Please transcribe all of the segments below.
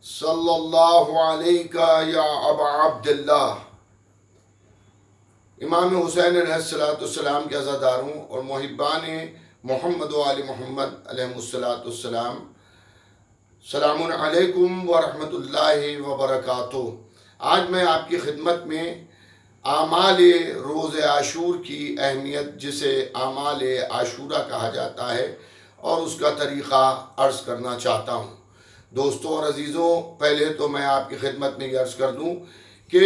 صلی اللہ علیہ یا ابا عبداللہ۔ امام حسین علیہ السلام کے عزاداروں اور محبان محمد و آل محمد علیہ السلام، سلام علیکم ورحمۃ اللہ وبرکاتہ۔ آج میں آپ کی خدمت میں اعمال روز عاشور کی اہمیت، جسے اعمال عاشورہ کہا جاتا ہے، اور اس کا طریقہ عرض کرنا چاہتا ہوں۔ دوستوں اور عزیزوں، پہلے تو میں آپ کی خدمت میں یہ عرض کر دوں کہ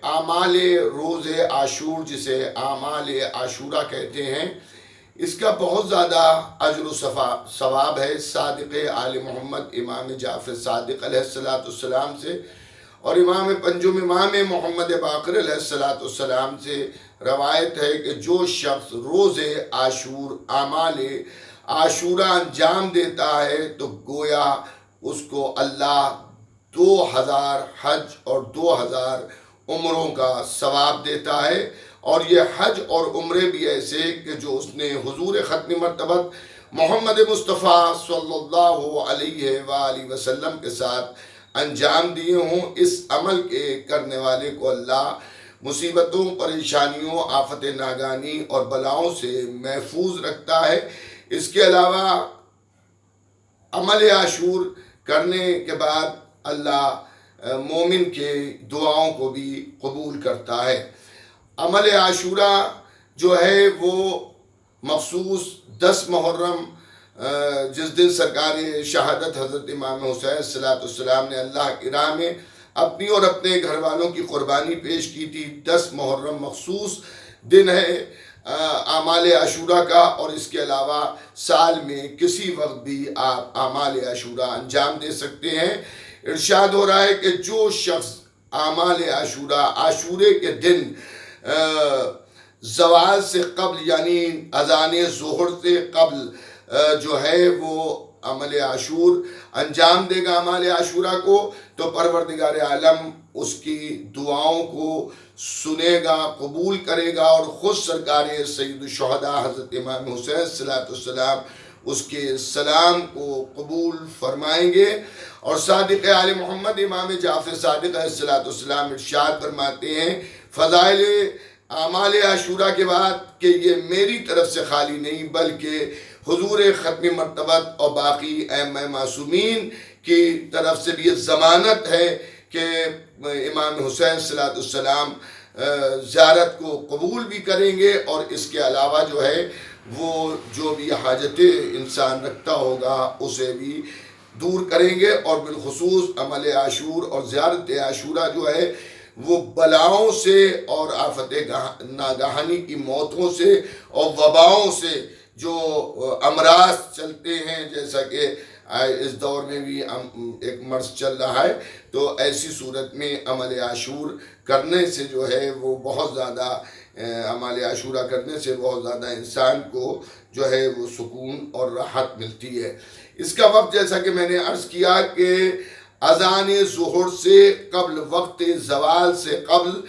اعمال روز عاشور، جسے اعمال عاشورہ کہتے ہیں، اس کا بہت زیادہ اجر و ثواب ہے۔ صادق آل محمد امام جعفر صادق علیہ السلام سے اور امام پنجم امام محمد باقر علیہ السلام سے روایت ہے کہ جو شخص روز عاشور اعمال عاشورہ انجام دیتا ہے تو گویا اس کو اللہ 2000 حج اور 2000 عمروں کا ثواب دیتا ہے۔ اور یہ حج اور عمرے بھی ایسے کہ جو اس نے حضور ختم مرتبت محمد مصطفیٰ صلی اللہ علیہ وآلہ وسلم کے ساتھ انجام دیے ہوں۔ اس عمل کے کرنے والے کو اللہ مصیبتوں، پریشانیوں، آفت ناگانی اور بلاؤں سے محفوظ رکھتا ہے۔ اس کے علاوہ عمل عاشور کرنے کے بعد اللہ مومن کے دعاؤں کو بھی قبول کرتا ہے۔ عمل عاشورہ جو ہے وہ مخصوص 10 محرم، جس دن سرکار شہادت حضرت امام حسین صلی اللہ علیہ وسلم نے اللہ کی راہ میں اپنی اور اپنے گھر والوں کی قربانی پیش کی تھی، 10 محرم مخصوص دن ہے اعمال عاشورہ کا۔ اور اس کے علاوہ سال میں کسی وقت بھی آپ اعمال عاشورہ انجام دے سکتے ہیں۔ ارشاد ہو رہا ہے کہ جو شخص اعمال عاشورہ عاشورے کے دن زوال سے قبل، یعنی اذان ظہر سے قبل جو ہے وہ عمل عاشور انجام دے گا اعمال عاشورہ کو، تو پروردگار عالم اس کی دعاؤں کو سنے گا، قبول کرے گا، اور خود سرکار سید الشہداء حضرت امام حسین صلی اللہ علیہ وسلم اس کے سلام کو قبول فرمائیں گے۔ اور صادق آل محمد امام جعفر صادق علیہ السلام ارشاد فرماتے ہیں فضائل اعمال عاشورہ کے بعد کہ یہ میری طرف سے خالی نہیں، بلکہ حضور ختم مرتبت اور باقی ائمہ معصومین کی طرف سے بھی یہ ضمانت ہے کہ امام حسین صلی اللہ علیہ وسلم زیارت کو قبول بھی کریں گے، اور اس کے علاوہ جو ہے وہ جو بھی حاجت انسان رکھتا ہوگا اسے بھی دور کریں گے۔ اور بالخصوص عمل عاشور اور زیارت عاشورہ جو ہے وہ بلاؤں سے اور آفت ناگہانی کی موتوں سے اور وباؤں سے جو امراض چلتے ہیں، جیسا کہ اس دور میں بھی ایک مرض چل رہا ہے، تو ایسی صورت میں عمل عاشور کرنے سے جو ہے وہ بہت زیادہ عمل عاشورہ کرنے سے بہت زیادہ انسان کو جو ہے وہ سکون اور راحت ملتی ہے۔ اس کا وقت جیسا کہ میں نے عرض کیا کہ اذان ظہر سے قبل، وقت زوال سے قبل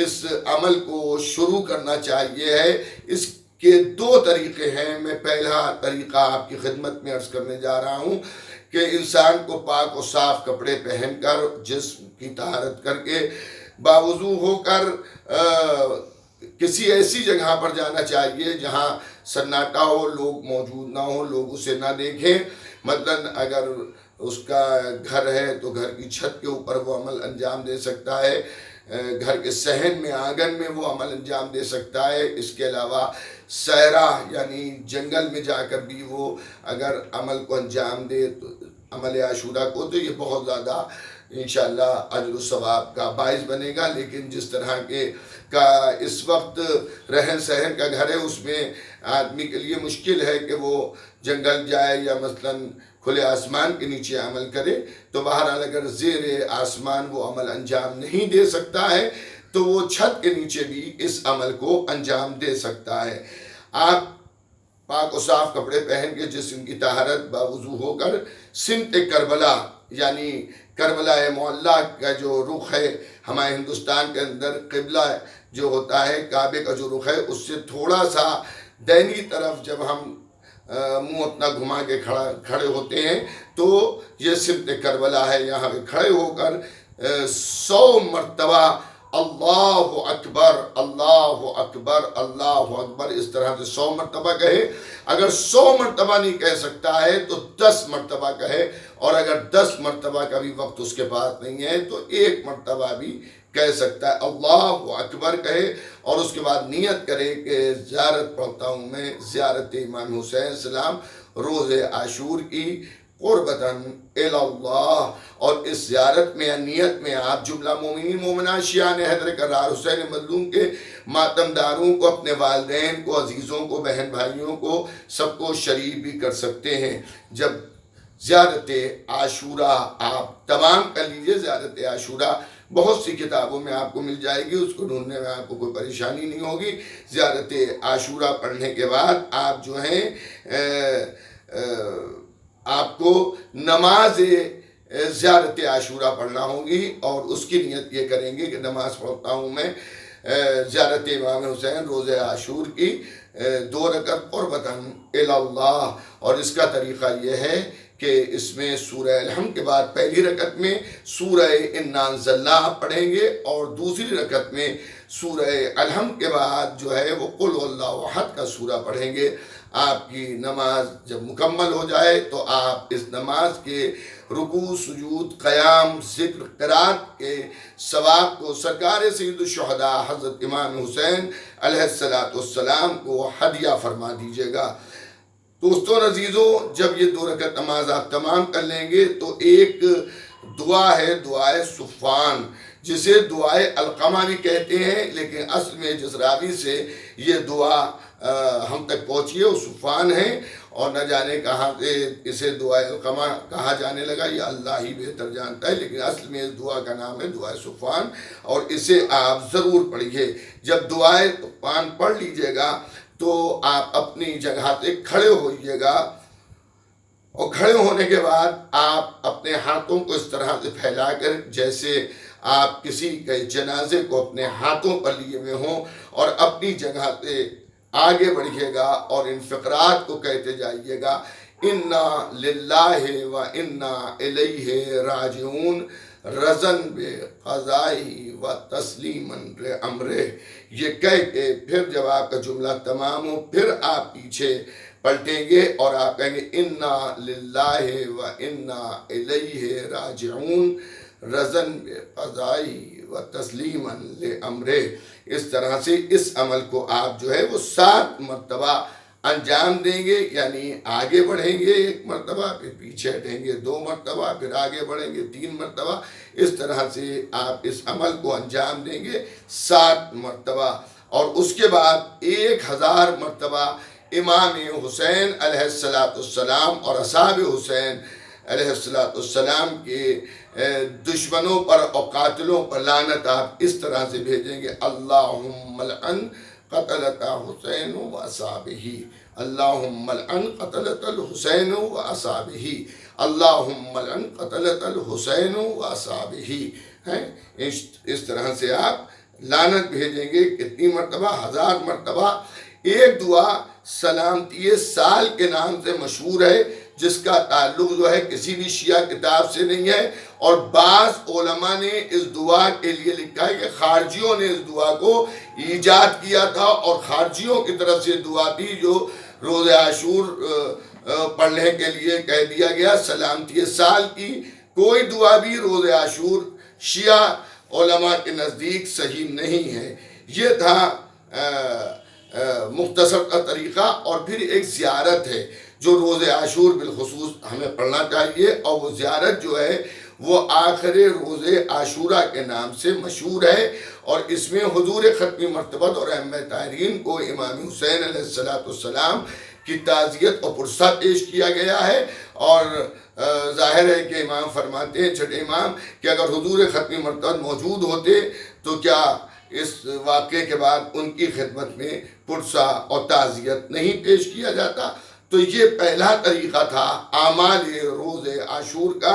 اس عمل کو شروع کرنا چاہیے ہے۔ اس کے 2 طریقے ہیں۔ میں پہلا طریقہ آپ کی خدمت میں عرض کرنے جا رہا ہوں کہ انسان کو پاک و صاف کپڑے پہن کر، جسم کی طہارت کر کے، باوضو ہو کر کسی ایسی جگہ پر جانا چاہیے جہاں سناٹا ہو، لوگ موجود نہ ہو، لوگ اسے نہ دیکھیں۔ مثلاً اگر اس کا گھر ہے تو گھر کی چھت کے اوپر وہ عمل انجام دے سکتا ہے، گھر کے صحن میں، آنگن میں وہ عمل انجام دے سکتا ہے۔ اس کے علاوہ صحرا یعنی جنگل میں جا کر بھی وہ اگر عمل کو انجام دے تو عمل عاشورہ کو، تو یہ بہت زیادہ انشاءاللہ اجر و ثواب کا باعث بنے گا۔ لیکن جس طرح کا اس وقت رہن سہن کا گھر ہے، اس میں آدمی کے لیے مشکل ہے کہ وہ جنگل جائے یا مثلاً کھلے آسمان کے نیچے عمل کرے، تو بہرحال اگر زیر آسمان وہ عمل انجام نہیں دے سکتا ہے تو وہ چھت کے نیچے بھی اس عمل کو انجام دے سکتا ہے۔ آپ پاک و صاف کپڑے پہن کے جسم کی طہارت باوضو ہو کر سمت کربلا، یعنی کربلا معلیٰ کا جو رخ ہے ہمارے ہندوستان کے اندر، قبلہ جو ہوتا ہے کعبے کا جو رخ ہے، اس سے تھوڑا سا دائنی طرف جب ہم منہ اپنا گھما کے کھڑے ہوتے ہیں، تو یہ سمت کربلا ہے، یہاں پہ کھڑے ہو کر 100 مرتبہ اللہ اکبر اللہ اکبر اللہ اکبر اس طرح سے 100 مرتبہ کہے۔ اگر 100 مرتبہ نہیں کہہ سکتا ہے تو 10 مرتبہ کہے، اور اگر 10 مرتبہ کا بھی وقت اس کے پاس نہیں ہے تو 1 مرتبہ بھی کہہ سکتا ہے، اللہ اکبر کہے، اور اس کے بعد نیت کرے کہ زیارت پڑھتا ہوں میں، زیارت امام حسین السلام روز عاشور کی قربتاً اللہ۔ اور اس زیارت میں یا نیت میں آپ جملہ مومنین مومنات شیعان حیدر کرار حسین مظلوم کے ماتم داروں کو، اپنے والدین کو، عزیزوں کو، بہن بھائیوں کو، سب کو شریک بھی کر سکتے ہیں۔ جب زیارت عاشورہ آپ تمام کر لیجئے، زیارت عاشورہ بہت سی کتابوں میں آپ کو مل جائے گی، اس کو ڈھونڈنے میں آپ کو کوئی پریشانی نہیں ہوگی۔ زیارت عاشورہ پڑھنے کے بعد آپ جو ہیں آپ کو نماز زیارت عاشورہ پڑھنا ہوگی، اور اس کی نیت یہ کریں گے کہ نماز پڑھتا ہوں میں زیارت امام حسین روز عاشور کی 2 رکعت قربتاً اللہ۔ اور اس کا طریقہ یہ ہے کہ اس میں سورہ الحمد کے بعد پہلی رکعت میں سورہ انا انزلناہ پڑھیں گے، اور دوسری رکعت میں سورہ الحمد کے بعد جو ہے وہ قل هو اللہ احد کا سورہ پڑھیں گے۔ آپ کی نماز جب مکمل ہو جائے تو آپ اس نماز کے رکوع، سجود، قیام، ذکر، قرات کے ثواب کو سرکار سید الشہداء حضرت امام حسین علیہ السلام کو ہدیہ فرما دیجیے گا۔ دوستوں عزیزوں، جب یہ 2 رکعت نماز آپ تمام کر لیں گے تو ایک دعا ہے، دعائے صفان، جسے دعائے علقمہ بھی کہتے ہیں، لیکن اصل میں جس راوی سے یہ دعا ہم تک پہنچی ہے وہ صفان ہے، اور نہ جانے کہاں سے اسے دعائے علقمہ کہا جانے لگا، یہ اللہ ہی بہتر جانتا ہے، لیکن اصل میں اس دعا کا نام ہے دعائے صفان، اور اسے آپ ضرور پڑھیے۔ جب دعائے صفان پڑھ لیجئے گا تو آپ اپنی جگہ سے کھڑے ہوئیے گا، اور کھڑے ہونے کے بعد آپ اپنے ہاتھوں کو اس طرح سے پھیلا کر، جیسے آپ کسی کے جنازے کو اپنے ہاتھوں پر لیے ہوئے ہوں، اور اپنی جگہ سے آگے بڑھیے گا اور ان فقرات کو کہتے جائیے گا، انا للہ و انا الیہ راجعون رضن بے قضائی و تسلیماً لامرہ۔ یہ کہہ کے پھر جب آپ کا جملہ تمام ہو، پھر آپ پیچھے پلٹیں گے اور آپ کہیں گے انا للہ و انا الیہ راجعون رضن بے قضائی و تسلیماً لامرہ۔ اس طرح سے اس عمل کو آپ جو ہے وہ 7 مرتبہ انجام دیں گے، یعنی آگے بڑھیں گے 1 مرتبہ، پھر پیچھے ہٹیں گے 2 مرتبہ، پھر آگے بڑھیں گے 3 مرتبہ۔ اس طرح سے آپ اس عمل کو انجام دیں گے 7 مرتبہ، اور اس کے بعد 1000 مرتبہ امام حسین علیہ السلام اور اصحاب حسین علیہ السلام کے دشمنوں پر اور قاتلوں پر لعنت آپ اس طرح سے بھیجیں گے، اللہم لعن قتلۃ حسین و اصحابہ، اللہم لعن قتلۃ الحسین و اصحابہ، اللہم لعن قتلۃ الحسین و اصحابہ۔ اس طرح سے آپ لعنت بھیجیں گے کتنی مرتبہ؟ 1000 مرتبہ۔ ایک دعا سلامتی سال کے نام سے مشہور ہے، جس کا تعلق جو ہے کسی بھی شیعہ کتاب سے نہیں ہے، اور بعض علماء نے اس دعا کے لیے لکھا ہے کہ خارجیوں نے اس دعا کو ایجاد کیا تھا، اور خارجیوں کی طرف سے دعا تھی جو روز عاشور پڑھنے کے لیے کہہ دیا گیا۔ سلامتی سال کی کوئی دعا بھی روز عاشور شیعہ علماء کے نزدیک صحیح نہیں ہے۔ یہ تھا مختصر کا طریقہ۔ اور پھر ایک زیارت ہے جو روز عاشور بالخصوص ہمیں پڑھنا چاہیے، اور وہ زیارت جو ہے وہ آخر روز عاشورہ کے نام سے مشہور ہے، اور اس میں حضور ختمی مرتبت اور ائمہ طاہرین کو امام حسین علیہ السلام کی تعزیت اور پرسہ پیش کیا گیا ہے۔ اور ظاہر ہے کہ امام فرماتے ہیں چھٹے امام کہ اگر حضور ختمی مرتبت موجود ہوتے تو کیا اس واقعے کے بعد ان کی خدمت میں پرسہ اور تعزیت نہیں پیش کیا جاتا؟ تو یہ پہلا طریقہ تھا اعمال روز عاشور کا،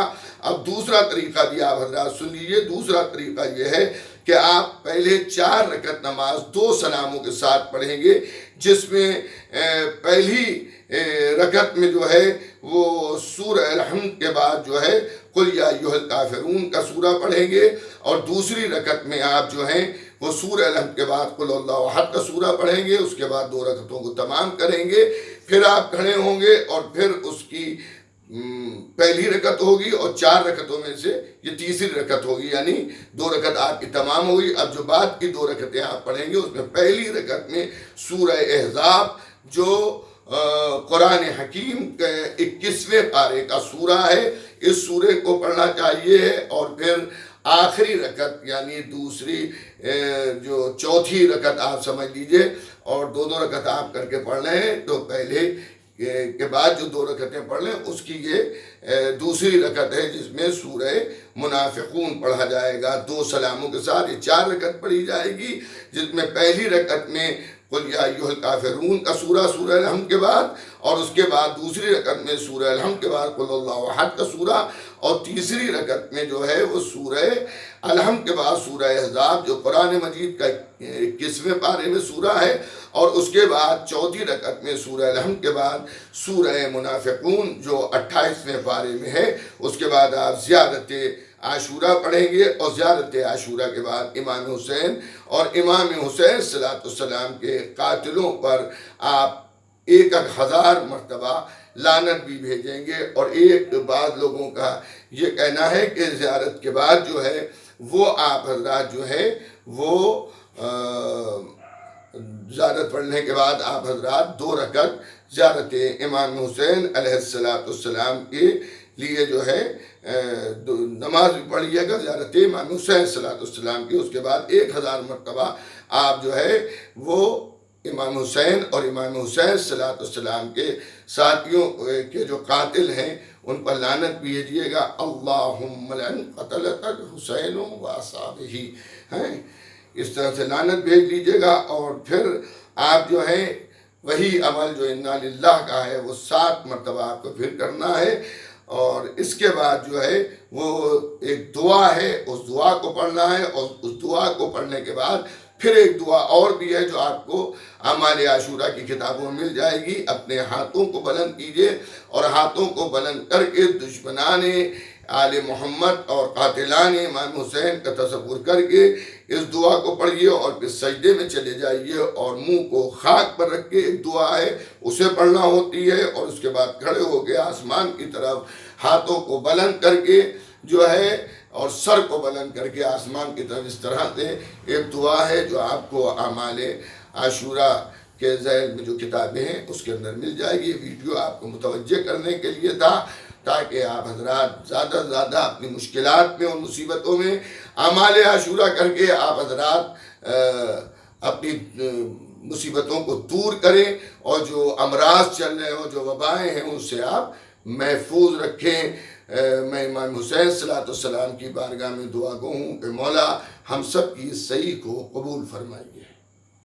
اب دوسرا طریقہ بھی آپ حضرات سن لیجئے. دوسرا طریقہ یہ ہے کہ آپ پہلے 4 رکعت نماز 2 سلاموں کے ساتھ پڑھیں گے، جس میں پہلی رکعت میں جو ہے وہ سورہ الحمد کے بعد جو ہے قل یا ایھا الکافرون کا سورہ پڑھیں گے، اور دوسری رکعت میں آپ جو ہیں وہ سورہ الحمد کے بعد قل اللہ احد کا سورہ پڑھیں گے. اس کے بعد 2 رکعتوں کو تمام کریں گے. پھر آپ کھڑے ہوں گے اور پھر اس کی پہلی رکعت ہوگی، اور 4 رکعتوں میں سے یہ تیسری رکعت ہوگی، یعنی 2 رکعت آپ کی تمام ہوگی. اب جو بعد کی 2 رکعتیں آپ پڑھیں گے، اس میں پہلی رکعت میں سورہ احزاب جو قرآن حکیم کے 21ویں پارے کا سورہ ہے، اس سورے کو پڑھنا چاہیے. اور پھر آخری رکعت یعنی دوسری جو چوتھی رکعت آپ سمجھ لیجئے، اور 2 رکعت آپ کر کے پڑھ رہے ہیں، تو پہلے کے بعد جو 2 رکعتیں پڑھ لیں اس کی یہ دوسری رکعت ہے، جس میں سورہ منافقون پڑھا جائے گا 2 سلاموں کے ساتھ. یہ 4 رکعت پڑھی جائے گی، جس میں پہلی رکعت میں قل یا ایھا الکافرون کا سورہ سورہ الحمد کے بعد، اور اس کے بعد دوسری رکعت میں سورہ الحمد کے بعد قل اللہ احد کا سورہ، اور تیسری رکعت میں جو ہے وہ سورہ الحمد کے بعد سورہ احزاب جو قرآن مجید کا 21ویں پارے میں سورہ ہے، اور اس کے بعد چوتھی رکعت میں سورہ الحمد کے بعد سورہ منافقون جو 28ویں پارے میں ہے. اس کے بعد آپ زیارت عاشورہ پڑھیں گے، اور زیارت عاشورہ کے بعد امام حسین اور امام حسین صلوات والسلام کے قاتلوں پر آپ 1000 مرتبہ لعنت بھی بھیجیں گے. اور ایک بعض لوگوں کا یہ کہنا ہے کہ زیارت کے بعد جو ہے وہ آپ حضرات جو ہے وہ زیارت پڑھنے کے بعد آپ حضرات 2 رکعت زیارت امام حسین علیہ السلام کے لیے جو ہے نماز بھی پڑھیے گا، زیارت امام حسین صلی اللہ علیہ وسلم کی. اس کے بعد 1000 مرتبہ آپ جو ہے وہ امام حسین اور امام حسین صلی اللہ علیہ وسلم کے ساتھیوں کے جو قاتل ہیں ان پر لعنت بھیجیے گا. اللہم لعن قتلۃ الحسین و اصحابہ، اس طرح سے لعنت بھیج لیجیے گا. اور پھر آپ جو ہیں وہی عمل جو انا للہ کا ہے وہ 7 مرتبہ آپ کو پھر کرنا ہے. اور اس کے بعد جو ہے وہ ایک دعا ہے، اس دعا کو پڑھنا ہے. اور اس دعا کو پڑھنے کے بعد پھر ایک دعا اور بھی ہے جو آپ کو اعمال عاشورہ کی کتابوں میں مل جائے گی. اپنے ہاتھوں کو بلند کیجئے، اور ہاتھوں کو بلند کر کے دشمنان آل محمد اور قاتلان امام حسین کا تصور کر کے اس دعا کو پڑھیے، اور پھر سجدے میں چلے جائیے، اور منہ کو خاک پر رکھ کے ایک دعا ہے اسے پڑھنا ہوتی ہے. اور اس کے بعد کھڑے ہو کے آسمان کی طرف ہاتھوں کو بلند کر کے جو ہے اور سر کو بلند کر کے آسمان کی طرف اس طرح سے ایک دعا ہے جو آپ کو اعمال عاشورہ کے ذیل میں جو کتابیں ہیں اس کے اندر مل جائے گی. یہ ویڈیو آپ کو متوجہ کرنے کے لیے تھا تاکہ آپ حضرات زیادہ سے زیادہ اپنی مشکلات میں اور مصیبتوں میں اعمال عاشورہ کر کے آپ حضرات اپنی مصیبتوں کو دور کریں، اور جو امراض چل رہے ہوں، جو وبائیں ہیں، ان سے آپ محفوظ رکھیں. میں امام حسین صلی اللہ علیہ وسلم کی بارگاہ میں دعا گو ہوں کہ مولا ہم سب کی اس صحیح کو قبول فرمائیے.